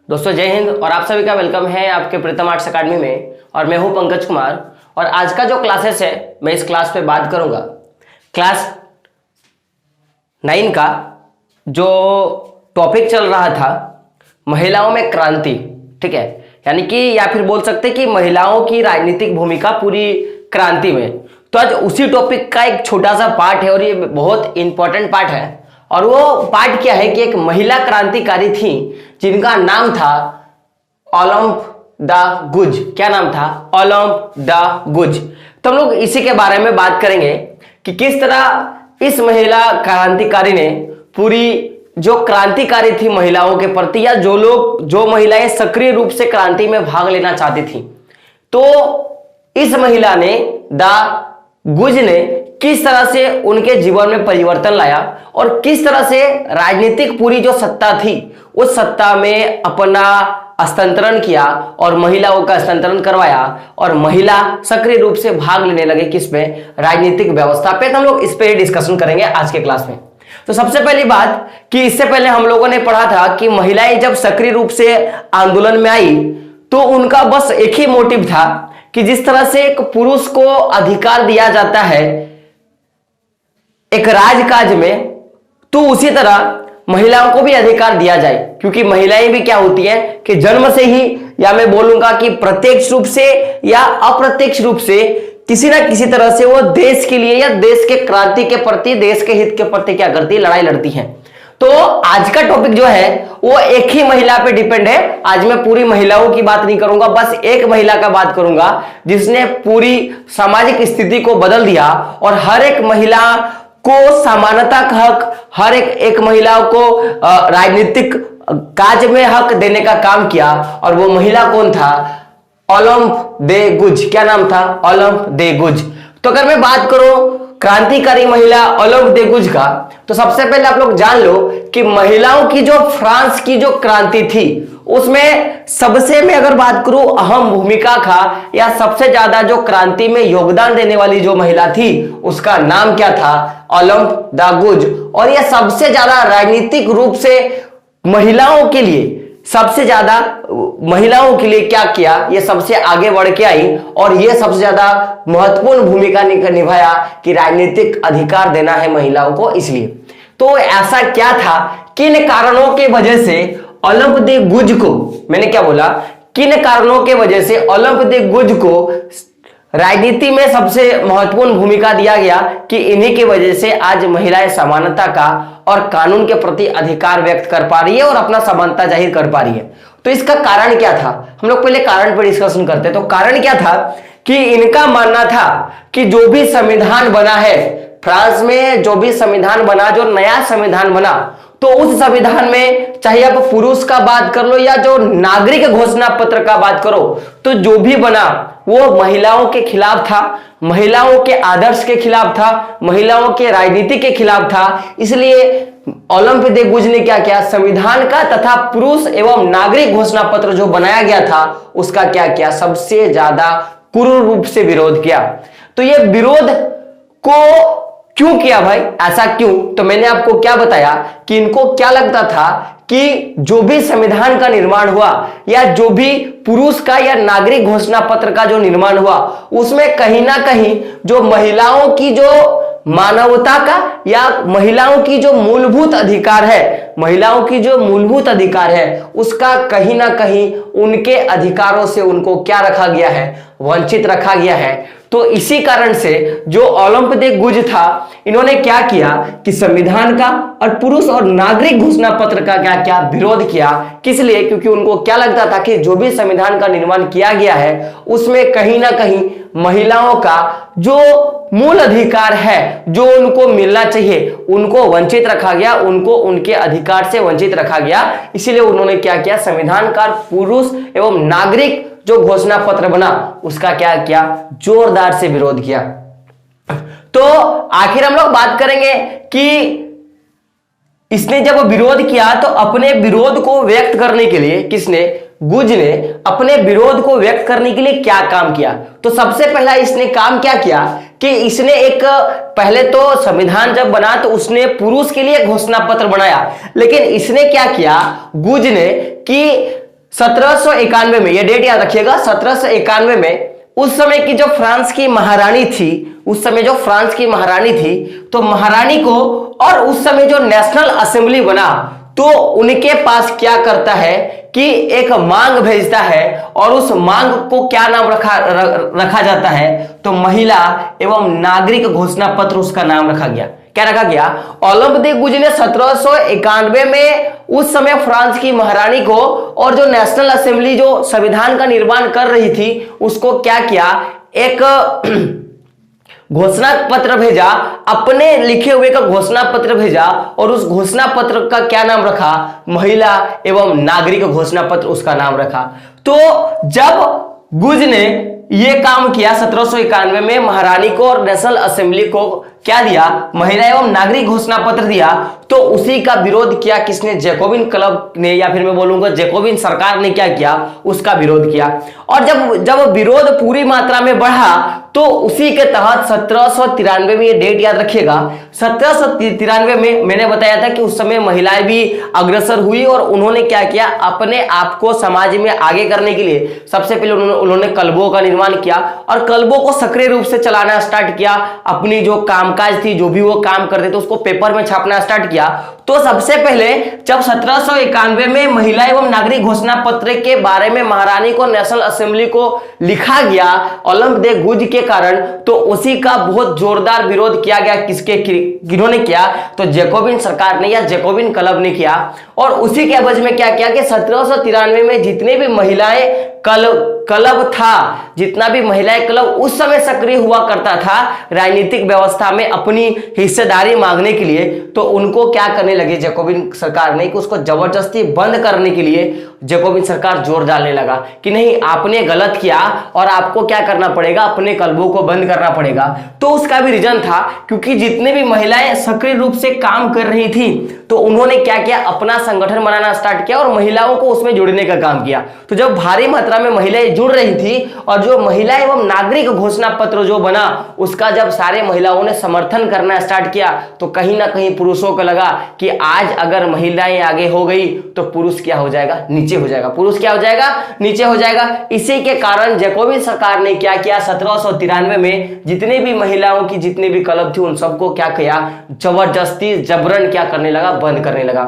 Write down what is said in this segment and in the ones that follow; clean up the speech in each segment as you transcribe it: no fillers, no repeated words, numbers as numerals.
दोस्तों जय हिंद और आप सभी का वेलकम है आपके प्रीतम आर्ट्स अकेडमी में। और मैं हूं पंकज कुमार और आज का जो क्लासेस है मैं इस क्लास पे बात करूंगा क्लास 9 का जो टॉपिक चल रहा था महिलाओं में क्रांति। ठीक है, यानी कि या फिर बोल सकते हैं कि महिलाओं की राजनीतिक भूमिका पूरी क्रांति में। तो आज उसी टॉपिक का एक छोटा सा पार्ट है और ये बहुत इंपॉर्टेंट पार्ट है। और वो पार्ट क्या है कि एक महिला क्रांतिकारी थी जिनका नाम था ओलंप द गुज। क्या नाम था? ओलंप द गुज। तो हम लोग इसी के बारे में बात करेंगे कि किस तरह इस महिला क्रांतिकारी ने पूरी जो क्रांतिकारी थी महिलाओं के प्रति, या जो महिलाएं सक्रिय रूप से क्रांति में भाग लेना चाहती थी, तो इस महिला ने द गुज ने किस तरह से उनके जीवन में परिवर्तन लाया और किस तरह से राजनीतिक पूरी जो सत्ता थी उस सत्ता में अपना हस्तांतरण किया और महिलाओं का हस्तांतरण करवाया और महिला सक्रिय रूप से भाग लेने लगे किसमें? राजनीतिक व्यवस्था पे। तो हम लोग इस पे डिस्कशन करेंगे आज के क्लास में। तो सबसे पहली बात कि इससे पहले हम लोगों ने पढ़ा था कि महिलाएं जब सक्रिय रूप से आंदोलन में आई तो उनका बस एक ही मोटिव था कि जिस तरह से एक पुरुष को अधिकार दिया जाता है एक राजकाज में, तो उसी तरह महिलाओं को भी अधिकार दिया जाए। क्योंकि महिलाएं भी क्या होती हैं कि जन्म से ही, या मैं बोलूंगा कि प्रत्यक्ष रूप से या अप्रत्यक्ष रूप से किसी ना किसी तरह से वो देश के लिए या देश के क्रांति के प्रति, देश के हित के प्रति क्या करती है? लड़ाई लड़ती हैं। तो आज का टॉपिक जो है वो एक ही महिला पे डिपेंड है। आज मैं पूरी महिलाओं की बात नहीं करूंगा, बस एक महिला का बात करूंगा जिसने पूरी सामाजिक स्थिति को बदल दिया और हर एक महिला को समानता का हक, हर एक महिला को राजनीतिक काज में हक देने का काम किया। और वो महिला कौन था? ओलंप दे गुज। क्या नाम था? ओलंप दे गुज। तो अगर मैं बात करूं क्रांतिकारी महिला ओलंप दे गुज का, तो सबसे पहले आप लोग जान लो कि महिलाओं की जो फ्रांस की जो क्रांति थी उसमें सबसे, मैं अगर बात करूं अहम भूमिका का या सबसे ज्यादा जो क्रांति में योगदान देने वाली जो महिला थी उसका नाम क्या था? ओलंप द गुज। और यह सबसे ज्यादा राजनीतिक रूप से महिलाओं के लिए, सबसे ज्यादा महिलाओं के लिए क्या किया? ये सबसे आगे बढ़ के आई और ये सबसे ज्यादा महत्वपूर्ण भूमिका निभाया कि राजनीतिक अधिकार देना है महिलाओं को। इसलिए तो ऐसा क्या था, किन कारणों के वजह से ओलंप दे गुज को, मैंने क्या बोला, किन कारणों के वजह से ओलंप दे गुज को राजनीति में सबसे महत्वपूर्ण भूमिका दिया गया कि इन्हीं की वजह से आज महिलाएं समानता का और कानून के प्रति अधिकार व्यक्त कर पा रही है और अपना समानता जाहिर कर पा रही है। तो इसका कारण क्या था? हम लोग पहले कारण पर डिस्कशन करते हैं। तो कारण क्या था कि इनका मानना था कि जो भी संविधान बना है फ्रांस में, जो भी संविधान बना, जो नया संविधान बना, तो उस संविधान में चाहे आप पुरुष का बात कर लो या जो नागरिक घोषणा पत्र का बात करो, तो जो भी बना वो महिलाओं के खिलाफ था, महिलाओं के आदर्श के खिलाफ था, महिलाओं के राजनीति के खिलाफ था। इसलिए ओलंप दे गुज ने क्या किया? संविधान का तथा पुरुष एवं नागरिक घोषणा पत्र जो बनाया गया था उसका क्या किया? सबसे ज्यादा क्रूर रूप से विरोध किया। तो ये विरोध को क्यों किया भाई? ऐसा क्यों? तो मैंने आपको क्या बताया कि इनको क्या लगता था कि जो भी संविधान का निर्माण हुआ या जो भी पुरुष का या नागरिक घोषणा पत्र का जो निर्माण हुआ उसमें कहीं ना कहीं जो महिलाओं की जो मानवता का या महिलाओं की जो मूलभूत अधिकार है, महिलाओं की जो मूलभूत अधिकार है उसका कहीं ना कहीं उनके अधिकारों से उनको क्या रखा गया है? वंचित रखा गया है। तो इसी कारण से जो ओलंप दे गुज था, इन्होंने क्या किया कि संविधान का और पुरुष और नागरिक घोषणा पत्र का क्या क्या विरोध किया। किस लिए? क्योंकि उनको क्या लगता था कि जो भी संविधान का निर्माण किया गया है उसमें कहीं ना कहीं महिलाओं का जो मूल अधिकार है, जो उनको मिलना चाहिए, उनको वंचित रखा गया, उनको उनके अधिकार से वंचित रखा गया। इसीलिए उन्होंने क्या किया? संविधान का पुरुष एवं नागरिक जो घोषणा पत्र बना उसका क्या किया? जोरदार से विरोध किया। तो आखिर हम लोग बात करेंगे कि इसने जब विरोध किया तो अपने विरोध को व्यक्त करने के लिए किसने? गुज ने अपने विरोध को व्यक्त करने के लिए क्या काम किया? तो सबसे पहला इसने काम क्या किया कि इसने एक, पहले तो संविधान जब बना तो उसने पुरुष के लिए घोषणा पत्र बनाया, लेकिन इसने क्या किया गुज ने कि 1791 में, ये डेट याद रखिएगा, 1791 में उस समय की जो फ्रांस की महारानी थी, उस समय जो फ्रांस की महारानी थी, तो महारानी को, और उस समय जो नेशनल असेंबली बना, तो उनके पास क्या करता है कि एक मांग भेजता है, और उस मांग को क्या नाम रखा जाता है, तो महिला एवं नागरिक घोषणा पत्र उसका नाम रखा गया। क्या रखा गया? ओलंप दे गुज ने 1791 में उस समय फ्रांस की महारानी को, और जो नेशनल असेंबली जो संविधान का निर्माण कर रही थी, उसको क्या किया, एक घोषणा पत्र भेजा, अपने लिखे हुए का घोषणा पत्र भेजा, और उस घोषणा पत्र का क्या नाम रखा? महिला एवं नागरिक घोषणा पत्र उसका नाम रखा। तो जब गुज ने ये काम किया 1791 में, महारानी को और नेशनल असेंबली को क्या दिया? महिला एवं नागरिक घोषणा पत्र दिया। तो उसी का विरोध किया किसने? जैकोबिन क्लब ने, या फिर मैं बोलूंगा जैकोबिन सरकार ने क्या किया? उसका विरोध किया। और जब विरोध पूरी मात्रा में बढ़ा, तो उसी के तहत 1793 में, ये डेट याद रखिएगा, 1793 में मैंने बताया था कि उस समय महिलाएं भी अग्रसर हुई, और उन्होंने क्या किया? अपने आप को समाज में आगे करने के लिए सबसे पहले उन्होंने क्लबों का निर्माण किया, और क्लबों को सक्रिय रूप से चलाना स्टार्ट किया। अपनी जो कामकाज थी, जो भी वो काम करते थे, उसको पेपर में छापना स्टार्ट किया। तो सबसे पहले जब 1791 में महिला एवं नागरिक घोषणा पत्र के बारे में महारानी को, नेशनल असेंबली को लिखा गया ओलंप दे गुज के कारण, तो उसी का बहुत जोरदार विरोध किया गया। किन्होंने किया? तो जैकोबिन सरकार ने या जैकोबिन क्लब ने किया। और उसी के एवज में क्या किया कि 1793 में जितने भी महिलाएं क्लब था, जितना भी महिलाएं क्लब उस समय सक्रिय हुआ करता था राजनीतिक व्यवस्था में अपनी हिस्सेदारी मांगने के लिए, तो उनको क्या करने लगे जैकोबिन सरकार ने कि उसको जबरदस्ती बंद करने के लिए जैकोबिन सरकार जोर डालने लगा कि नहीं, आपने गलत किया और आपको क्या करना पड़ेगा? अपने क्लबों को बंद करना पड़ेगा। तो उसका भी रीजन था, क्योंकि जितने भी महिलाएं सक्रिय रूप से काम कर रही थी, तो उन्होंने क्या किया? अपना संगठन बनाना स्टार्ट किया और महिलाओं को उसमें जोड़ने का काम किया। तो जब भारी मात्रा में महिलाएं जुड़ रही थी, और जो महिला एवं नागरिक घोषणा पत्र जो बना, उसका जब सारे महिलाओं ने समर्थन करना स्टार्ट किया, तो कहीं ना कहीं पुरुषों को लगा कि आज अगर महिलाएं आगे हो गई तो पुरुष क्या हो जाएगा? नीचे हो जाएगा। पुरुष क्या हो जाएगा? नीचे हो जाएगा। इसी के कारण जैकोबिन सरकार ने क्या किया? 1793 में जितने भी महिलाओं की जितने भी क्लब थी, उन सबको क्या किया? जबरदस्ती जबरन क्या करने लगा? बंद करने लगा।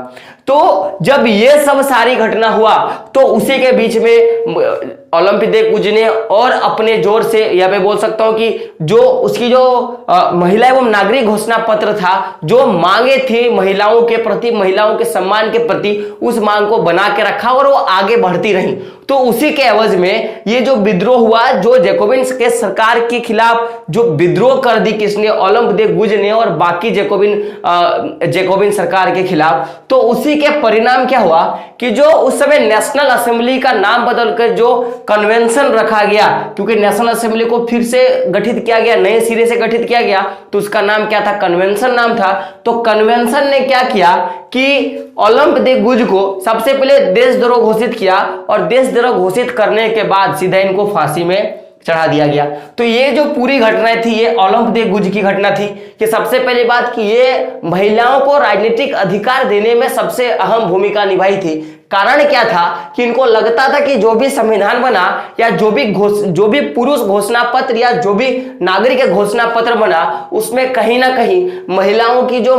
तो जब ये सब सारी घटना हुआ, तो उसी के बीच में ओलंप दे गुज ने और अपने जोर से, या मैं बोल सकता हूं कि जो उसकी जो महिला एवं नागरिक घोषणा पत्र था, जो मांगे थी महिलाओं के प्रति, महिलाओं के सम्मान के प्रति, उस मांग को बना के रखा और वो आगे बढ़ती रही। तो उसी के एवज में ये जो विद्रोह हुआ, जो जैकोबिन के सरकार के खिलाफ जो विद्रोह कर दी किसने? ओलंप दे गुज ने, और बाकी जैकोबिन सरकार के खिलाफ। तो उसी के परिणाम क्या हुआ कि जो उस समय नेशनल असेंबली का नाम बदलकर जो कन्वेंशन रखा गया, क्योंकि नेशनल असेंबली को फिर से गठित किया गया, नए सिरे से गठित किया गया, तो उसका नाम क्या था? कन्वेंशन नाम था। तो कन्वेंशन ने क्या किया कि ओलंप दे गुज को सबसे पहले देशद्रोह घोषित किया, और देशद्रोह घोषित करने के बाद सीधा इनको फांसी में चढ़ा दिया गया। तो ये जो पूरी घटनाएं थी, ये ओलंप दे गुज की घटना थी कि सबसे पहली बात कि ये महिलाओं को राजनीतिक अधिकार देने में सबसे अहम भूमिका निभाई थी। कारण क्या था कि इनको लगता था कि जो भी संविधान बना, या जो भी पुरुष घोषणा पत्र या जो भी नागरिक घोषणा पत्र बना, उसमें कहीं ना कहीं महिलाओं की जो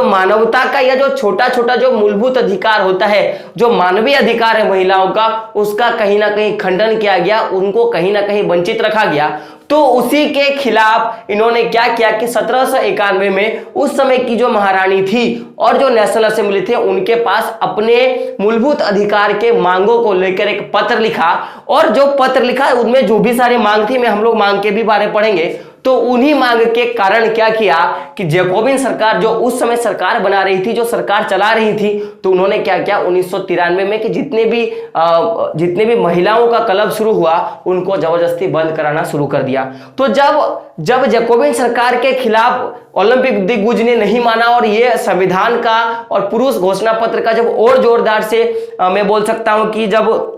मानवता का या जो छोटा छोटा जो मूलभूत अधिकार होता है, जो मानवीय अधिकार है महिलाओं का, उसका कहीं ना कहीं खंडन किया गया, उनको कहीं ना कहीं वंचित रखा गया। तो उसी के खिलाफ इन्होंने क्या किया कि 1791 में उस समय की जो महारानी थी और जो नेशनल असेंबली थे, उनके पास अपने मूलभूत अधिकार के मांगों को लेकर एक पत्र लिखा। और जो पत्र लिखा उनमें जो भी सारी मांग थी, मैं हम लोग मांग के भी बारे पढ़ेंगे, तो उन्हीं मांग के कारण क्या किया कि जैकोबिन सरकार जो उस समय सरकार बना रही थी, जो सरकार चला रही थी, तो उन्होंने क्या किया 1993 में कि जितने भी महिलाओं का क्लब शुरू हुआ, उनको जबरदस्ती बंद कराना शुरू कर दिया। तो जब जैकोबिन सरकार के खिलाफ ओलंप दे गुज ने नहीं माना, और ये संविधान का और पुरुष घोषणा पत्र का जब और जोरदार से मैं बोल सकता हूं कि जब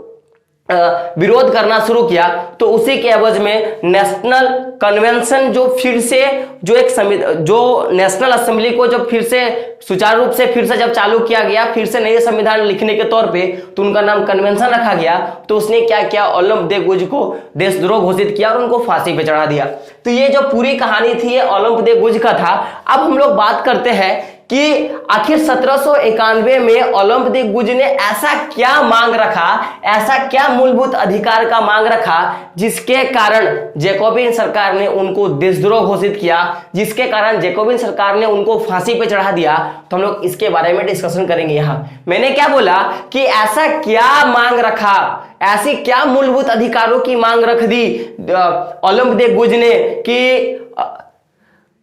विरोध करना शुरू किया, तो उसी के एवज में नेशनल कन्वेंशन जो फिर से जो नेशनल असेंबली को जब फिर से सुचारू रूप से फिर से जब चालू किया गया, फिर से नए संविधान लिखने के तौर पे, तो उनका नाम कन्वेंशन रखा गया। तो उसने क्या किया, ओलंप दे गुज को देशद्रोह घोषित किया और उनको फांसी पे चढ़ा दिया। तो ये जो पूरी कहानी थी ये ओलंप दे गुज का था। अब हम लोग बात करते हैं कि आखिर 1791 में ओलंप दे गुज ने ऐसा क्या मांग रखा, ऐसा क्या मूलभूत अधिकार का मांग रखा जिसके कारण जैकोबिन सरकार ने उनको देशद्रोह घोषित किया, जिसके कारण जैकोबिन सरकार ने उनको फांसी पे चढ़ा दिया। तो हम लोग इसके बारे में डिस्कशन करेंगे। यहां मैंने क्या बोला कि ऐसा क्या मांग रखा, ऐसी क्या मूलभूत अधिकारों की मांग रख दी ओलंप दे गुज ने कि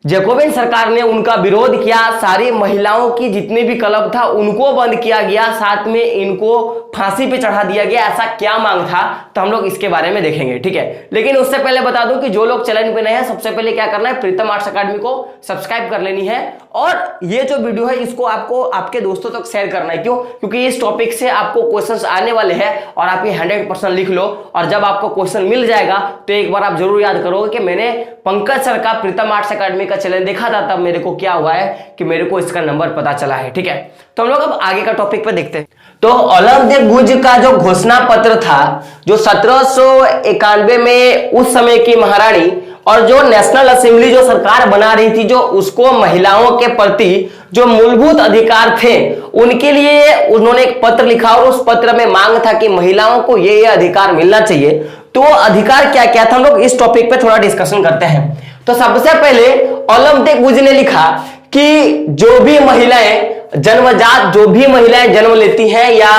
जैकोबिन सरकार ने उनका विरोध किया, सारी महिलाओं की जितने भी क्लब था उनको बंद किया गया, साथ में इनको फांसी पे चढ़ा दिया गया। ऐसा क्या मांग था, तो हम लोग इसके बारे में देखेंगे, ठीक है। लेकिन उससे पहले बता दूं कि जो लोग चैनल पे नए हैं, सबसे पहले क्या करना है, प्रीतम आर्ट्स अकेडमी को सब्सक्राइब कर लेनी है और ये जो वीडियो है इसको आपको आपके दोस्तों तक शेयर करना है। क्यों? क्योंकि इस टॉपिक से आपको क्वेश्चंस आने वाले हैं और आप ये 100% लिख लो, और जब आपको क्वेश्चन मिल जाएगा तो एक बार आप जरूर याद करोगे कि मैंने पंकज सर का प्रीतम आर्ट्स अकेडमी का चैनल देखा था, तब मेरे को क्या हुआ है कि मेरे को इसका नंबर पता चला है, ठीक है। तो हम लोग अब आगे का टॉपिक पे देखते हैं। तो ओलंप दे गुज का जो घोषणा पत्र था, जो 1791 में उस समय की महारानी और जो नेशनल असेंबली जो सरकार बना रही थी, जो उसको महिलाओं के प्रति जो मूलभूत अधिकार थे उनके लिए उन्होंने एक पत्र लिखा और उस पत्र में मांग था कि महिलाओं को ये अधिकार मिलना चाहिए। तो अधिकार क्या क्या था, हम लोग इस टॉपिक पे थोड़ा डिस्कशन करते हैं। तो सबसे पहले ओलंप दे गुज ने लिखा कि जो भी महिलाएं जन्मजात, जो भी महिलाएं जन्म लेती हैं या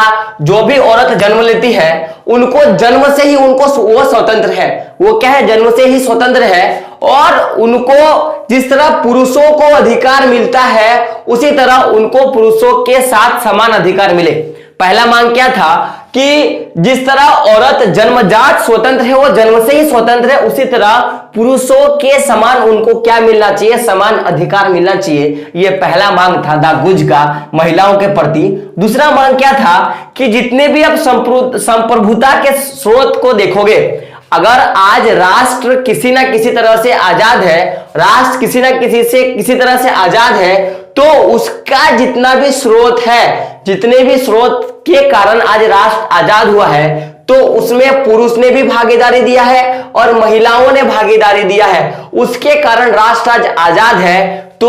जो भी औरत जन्म लेती है, उनको जन्म से ही वो स्वतंत्र है। वो क्या है, जन्म से ही स्वतंत्र है और उनको जिस तरह पुरुषों को अधिकार मिलता है उसी तरह उनको पुरुषों के साथ समान अधिकार मिले। पहला मांग क्या था कि जिस तरह औरत जन्मजात स्वतंत्र है, वो जन्म से ही स्वतंत्र है, उसी तरह पुरुषों के समान उनको क्या मिलना चाहिए, समान अधिकार मिलना चाहिए। ये पहला मांग था दा गुज का महिलाओं के प्रति। दूसरा मांग क्या था कि जितने भी अब संप्रभुता के स्रोत को देखोगे, अगर आज राष्ट्र किसी ना किसी तरह से आजाद है, राष्ट्र किसी ना किसी तरह से आजाद है, तो उसका जितना भी स्रोत है, जितने भी स्रोत के कारण आज राष्ट्र आजाद हुआ है, तो उसमें पुरुष ने भी भागीदारी दिया है और महिलाओं ने भागीदारी दिया है। उसके कारण राष्ट्र आज आजाद है। तो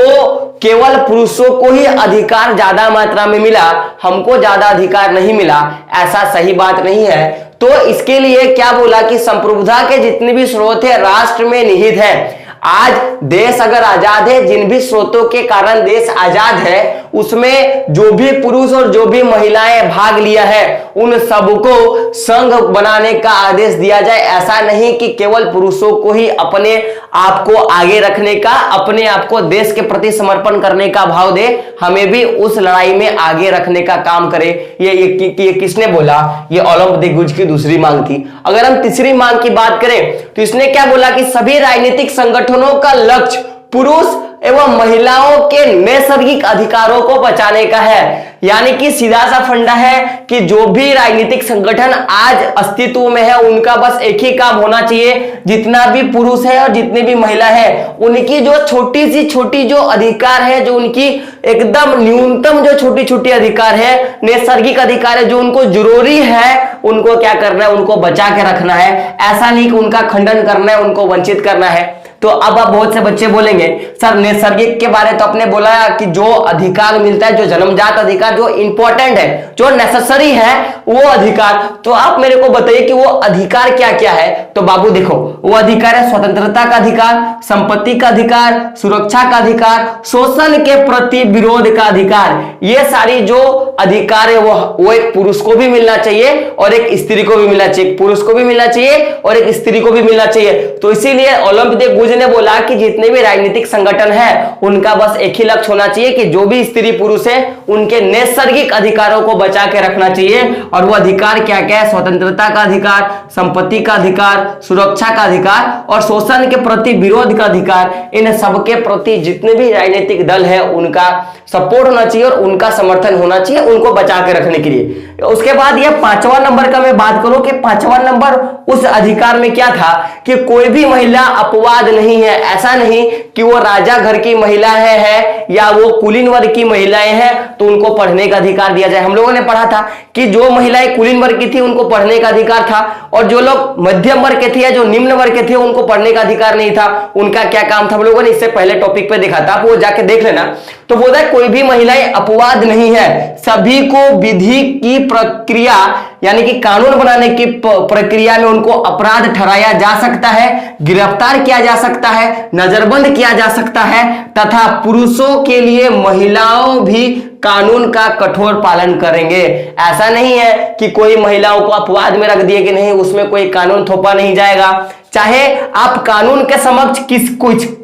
केवल पुरुषों को ही अधिकार ज्यादा मात्रा में मिला, हमको ज्यादा अधिकार नहीं मिला, ऐसा सही बात नहीं है। तो इसके लिए क्या बोला कि संप्रभुता के जितने भी स्रोत है राष्ट्र में निहित है। आज देश अगर आजाद है, जिन भी स्रोतों के कारण देश आजाद है, उसमें जो भी पुरुष और जो भी महिलाएं भाग लिया है, उन सबको संघ बनाने का आदेश दिया जाए। ऐसा नहीं कि केवल पुरुषों को ही अपने आप को आगे रखने का, अपने आप को देश के प्रति समर्पण करने का भाव दे, हमें भी उस लड़ाई में आगे रखने का काम करे। ये किसने बोला? ये ओलंप दे गुज की दूसरी मांग थी। अगर हम तीसरी मांग की बात करें तो इसने क्या बोला कि सभी राजनीतिक संगठनों का लक्ष्य पुरुष एवं महिलाओं के नैसर्गिक अधिकारों को बचाने का है। यानी कि सीधा सा फंडा है कि जो भी राजनीतिक संगठन आज अस्तित्व में है, उनका बस एक ही काम होना चाहिए, जितना भी पुरुष है और जितने भी महिला है, उनकी जो छोटी जो अधिकार है, जो उनकी एकदम न्यूनतम जो छोटी अधिकार है, नैसर्गिक अधिकार है, जो उनको जरूरी है, उनको क्या करना है, उनको बचा के रखना है। ऐसा नहीं कि उनका खंडन करना है, उनको वंचित करना है। तो अब बहुत से बच्चे बोलेंगे सर नैसर्गिक के बारे तो आपने बोला कि जो अधिकार मिलता है, जो जन्मजात अधिकार, जो इंपॉर्टेंट है, जो नेसेसरी है, वो अधिकार। तो आप मेरे को बताइए कि वो अधिकार क्या क्या है। तो बाबू देखो, वो अधिकार है स्वतंत्रता का अधिकार, संपत्ति का अधिकार, सुरक्षा का अधिकार, शोषण के प्रति विरोध का अधिकार। ये सारी जो अधिकार है वो एक पुरुष को भी मिलना चाहिए और एक स्त्री को भी मिलना चाहिए, पुरुष को भी मिलना चाहिए और एक स्त्री को भी मिलना चाहिए। तो इसीलिए ओलंप दे गुज ने बोला कि जितने भी राजनीतिक संगठन है, उनका बस एक ही लक्ष्य होना चाहिए कि जो भी स्त्री पुरुष है, उनके नैसर्गिक अधिकारों को बचा के रखना चाहिए। और वो अधिकार क्या क्या है? स्वतंत्रता का अधिकार, संपत्ति का अधिकार, सुरक्षा का अधिकार और शोषण के प्रति विरोध का अधिकार। इन सबके प्रति जितने भी राजनीतिक दल है, उनका सपोर्ट होना चाहिए और उनका समर्थन होना चाहिए, उनको बचा के रखने के लिए। उसके बाद ये 5वां नंबर का मैं बात करूं कि 5वां नंबर उस अधिकार में क्या था कि कोई भी महिला अपवाद नहीं है। ऐसा नहीं कि वो राजा घर की महिला है या वो कुलीन वर्ग की महिलाएं हैं तो उनको पढ़ने का अधिकार दिया जाए। हम लोगों ने पढ़ा था कि जो महिलाएं कुलीन वर्ग की थी उनको पढ़ने का अधिकार था, और जो लोग मध्यम वर्ग के थे या जो निम्न वर्ग के थे उनको पढ़ने का अधिकार नहीं था। उनका क्या काम था हम लोगों ने इससे पहले टॉपिक पे देखा था, आप वो जाके देख लेना। तो बोला है कोई भी महिलाएं अपवाद नहीं है, सभी को विधि की प्रक्रिया यानी कि कानून बनाने की प्रक्रिया में उनको अपराध ठहराया जा सकता है, गिरफ्तार किया जा सकता है, नजरबंद किया जा सकता है, तथा पुरुषों के लिए महिलाओं भी कानून का कठोर पालन करेंगे। ऐसा नहीं है कि कोई महिलाओं को अपवाद में रख दिए कि नहीं उसमें कोई कानून थोपा नहीं जाएगा। चाहे आप कानून के समक्ष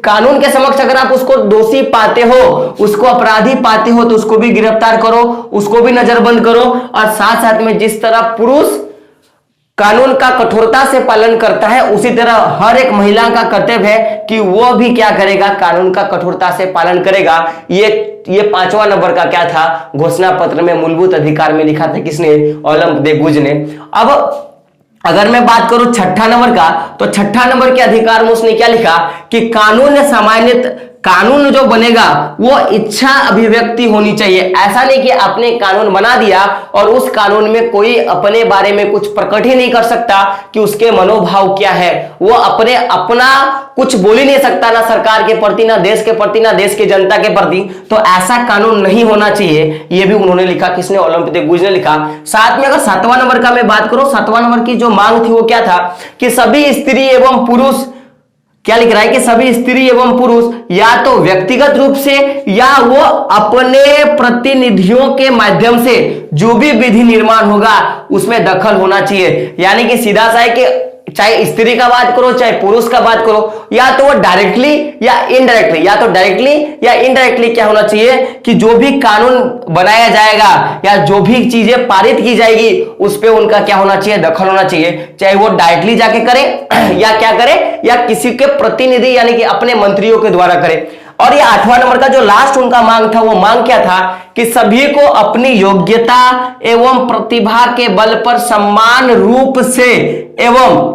कानून के समक्ष अगर आप उसको दोषी पाते हो, उसको अपराधी पाते हो, तो उसको भी गिरफ्तार करो, उसको भी नजरबंद करो। और साथ साथ में जिस तरह पुरुष कानून का कठोरता से पालन करता है उसी तरह हर एक महिला का कर्तव्य है कि वो भी क्या करेगा, कानून का कठोरता से पालन करेगा। ये 5वां नंबर का क्या था, घोषणा पत्र में मूलभूत अधिकार में लिखा था किसने, ओलंप दे गुज ने। अब अगर मैं बात करूं 6ठा नंबर का, तो 6ठा नंबर के अधिकार में उसने क्या लिखा कि कानून जो बनेगा वो इच्छा अभिव्यक्ति होनी चाहिए। ऐसा नहीं कि आपने कानून बना दिया और उस कानून में कोई अपने बारे में कुछ प्रकट ही नहीं कर सकता कि उसके मनोभाव क्या है, वो अपना कुछ बोल ही नहीं सकता, ना सरकार के प्रति, ना देश के प्रति, ना देश की जनता के प्रति। तो ऐसा कानून नहीं होना चाहिए, ये भी उन्होंने लिखा, किसने, ओलंप दे गुज ने लिखा। साथ में अगर 7वां नंबर का मैं बात करूं, 7वां नंबर की जो मांग थी वो क्या था कि सभी स्त्री एवं पुरुष, क्या लिख रहा है कि सभी स्त्री एवं पुरुष या तो व्यक्तिगत रूप से या वो अपने प्रतिनिधियों के माध्यम से जो भी विधि निर्माण होगा उसमें दखल होना चाहिए। यानी कि सीधा सा है कि चाहे स्त्री का बात करो चाहे पुरुष का बात करो, या तो वो डायरेक्टली या इनडायरेक्टली क्या होना चाहिए कि जो भी कानून बनाया जाएगा या जो भी चीजें पारित की जाएगी उस पे उनका क्या होना चाहिए, दखल होना चाहिए। चाहे वो डायरेक्टली जाके करे या क्या करे, या किसी के प्रतिनिधि यानी कि अपने मंत्रियों के द्वारा करे। और ये 8वां नंबर का जो लास्ट उनका मांग था, वो मांग क्या था कि सभी को अपनी योग्यता एवं प्रतिभा के बल पर समान रूप से एवं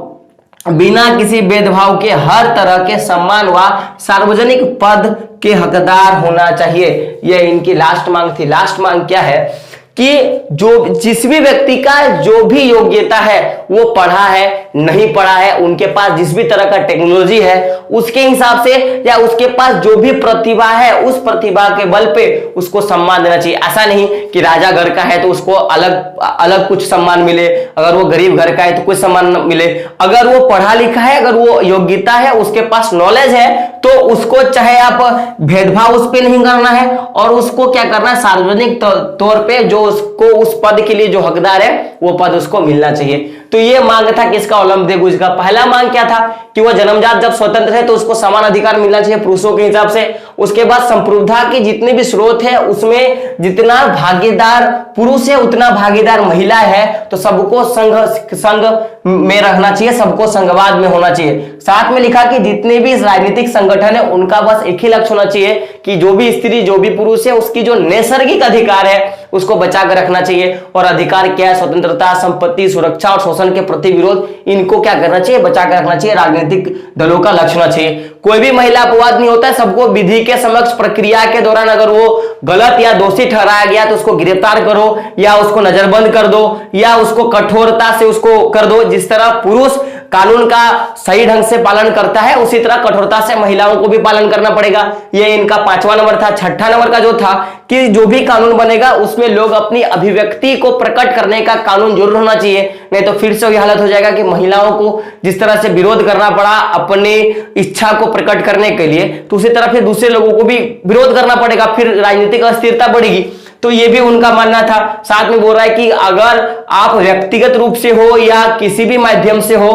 बिना किसी भेदभाव के हर तरह के सम्मान व सार्वजनिक पद के हकदार होना चाहिए। यह इनकी लास्ट मांग थी। लास्ट मांग क्या है कि जिस भी व्यक्ति का जो भी योग्यता है, वो पढ़ा है नहीं पढ़ा है, उनके पास जिस भी तरह का टेक्नोलॉजी है उसके हिसाब से या उसके पास जो भी प्रतिभा है उस प्रतिभा के बल पे उसको सम्मान देना चाहिए। ऐसा नहीं कि राजा घर का है तो उसको अलग कुछ सम्मान मिले, अगर वो गरीब घर का है तो कुछ सम्मान मिले। अगर वो पढ़ा लिखा है, अगर वो योग्यता है, उसके पास नॉलेज है, तो उसको चाहे आप भेदभाव उस पर नहीं करना है और उसको क्या करना है, सार्वजनिक तौर पे जो उसको उस पद के लिए जो हकदार है वो पद उसको मिलना चाहिए। तो ये मांग था किसका, ओलंप दे गुज का। पहला मांग क्या था कि वो जन्मजात जब स्वतंत्र है तो उसको समान अधिकार मिलना चाहिए पुरुषों के हिसाब से। उसके बाद संप्रभुता के जितने भी स्रोत है उसमें जितना भागीदार पुरुष है उतना भागीदार महिला है, तो सबको संघ में रहना चाहिए, सबको संघवाद में होना चाहिए। साथ में लिखा कि जितने भी राजनीतिक संगठन है उनका बस एक ही लक्ष्य होना चाहिए कि जो भी स्त्री जो भी पुरुष है उसकी जो नैसर्गिक अधिकार है उसको बचा कर रखना चाहिए। और अधिकार क्या है, स्वतंत्रता, संपत्ति, सुरक्षा और शोषण के प्रति विरोध, इनको क्या करना चाहिए, बचा कर रखना चाहिए। राजनीतिक दलों का लक्ष्य होना चाहिए। कोई भी महिला अपवाद नहीं होता है, सबको विधि के समक्ष प्रक्रिया के दौरान अगर वो गलत या दोषी ठहराया गया तो उसको गिरफ्तार करो या उसको नजरबंद कर दो या उसको कठोरता से उसको कर दो। जिस तरह पुरुष कानून का सही ढंग से पालन करता है उसी तरह कठोरता से महिलाओं को भी पालन करना पड़ेगा। ये इनका 5वां नंबर था। 6ठा नंबर का जो था कि जो भी कानून बनेगा उसमें लोग अपनी अभिव्यक्ति को प्रकट करने का कानून जरूर होना चाहिए, नहीं तो फिर से वही हालत हो जाएगा कि महिलाओं को जिस तरह से विरोध करना पड़ा अपनी इच्छा को प्रकट करने के लिए, तो उसी तरह फिर दूसरे लोगों को भी विरोध करना पड़ेगा, फिर राजनीतिक अस्थिरता बढ़ेगी। तो ये भी उनका मानना था। साथ में बोल रहा है कि अगर आप व्यक्तिगत रूप से हो या किसी भी माध्यम से हो,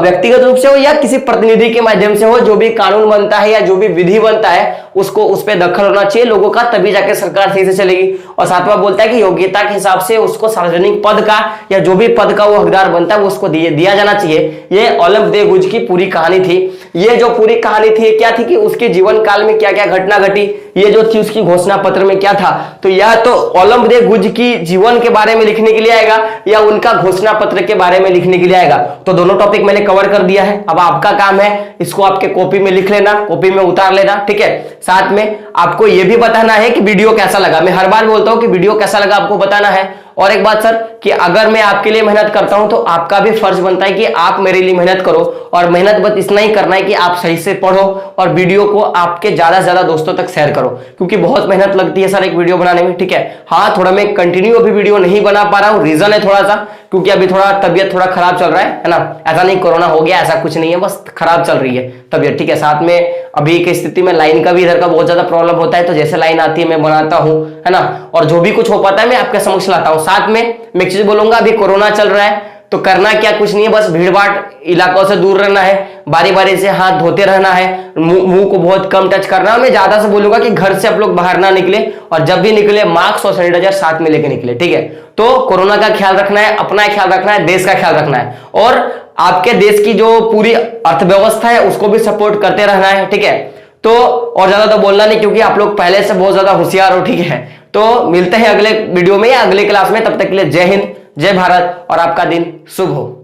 व्यक्तिगत रूप से हो या किसी प्रतिनिधि के माध्यम से हो, जो भी कानून बनता है या जो भी विधि बनता है उसको उस पर दखल होना चाहिए लोगों का, तभी जाके सरकार सही से चलेगी। और सातवां बोलता है कि योग्यता के हिसाब से उसको सार्वजनिक पद का या जो भी पद का वो हकदार बनता है वो उसको दिया जाना चाहिए। ये ओलंप दे गुज की पूरी कहानी थी। ये जो पूरी कहानी थी क्या थी कि उसके जीवन काल में क्या क्या घटना घटी, ये जो थी उसकी घोषणा पत्र में क्या था, तो यह या तो ओलंबदे गुज की जीवन के बारे में लिखने के लिए आएगा या उनका घोषणा पत्र के बारे में लिखने के लिए आएगा। तो दोनों टॉपिक मैंने कवर कर दिया है। अब आपका काम है इसको आपके कॉपी में लिख लेना, कॉपी में उतार लेना, ठीक है। साथ में आपको यह भी बताना है कि वीडियो कैसा लगा। मैं हर बार बोलता हूं कि वीडियो कैसा लगा आपको बताना है। और एक बात सर कि अगर मैं आपके लिए मेहनत करता हूं तो आपका भी फर्ज बनता है कि आप मेरे लिए मेहनत करो, और मेहनत बस इतना ही करना है कि आप सही से पढ़ो और वीडियो को आपके ज्यादा से ज्यादा दोस्तों तक शेयर करो, क्योंकि बहुत मेहनत लगती है सर एक वीडियो बनाने में, ठीक है। हाँ, थोड़ा मैं कंटिन्यू अभी वीडियो नहीं बना पा रहा हूं, रीजन है थोड़ा सा, क्योंकि अभी थोड़ा तबियत थोड़ा खराब चल रहा है ना। ऐसा नहीं कोरोना हो गया, ऐसा कुछ नहीं है, बस खराब चल रही है तबियत, ठीक है। साथ में अभी की स्थिति में लाइन का भी इधर का बहुत ज्यादा प्रॉब्लम होता है, तो जैसे लाइन आती है मैं बनाता हूं, है ना, और जो भी कुछ हो पाता है मैं आपके समक्ष लाता हूं। साथ में मैं एक चीज बोलूंगा, अभी कोरोना चल रहा है तो करना क्या कुछ नहीं है, बस भीड़ भाड़ इलाकों से दूर रहना है, बारी बारी से हाथ धोते रहना है, मुंह को बहुत कम टच करना है। मैं ज्यादा से बोलूंगा कि घर से आप लोग बाहर ना निकले, और जब भी निकले मास्क और सैनिटाइजर साथ में लेके निकले, ठीक है। तो कोरोना का ख्याल रखना है, अपना ख्याल रखना है, देश का ख्याल रखना है, और आपके देश की जो पूरी अर्थव्यवस्था है उसको भी सपोर्ट करते रहना है, ठीक है। तो और ज्यादा तो बोलना नहीं, क्योंकि आप लोग पहले से बहुत ज्यादा होशियार हो, ठीक है। तो मिलते हैं अगले वीडियो में या अगले क्लास में, तब तक के लिए जय हिंद, जय भारत, और आपका दिन शुभ हो।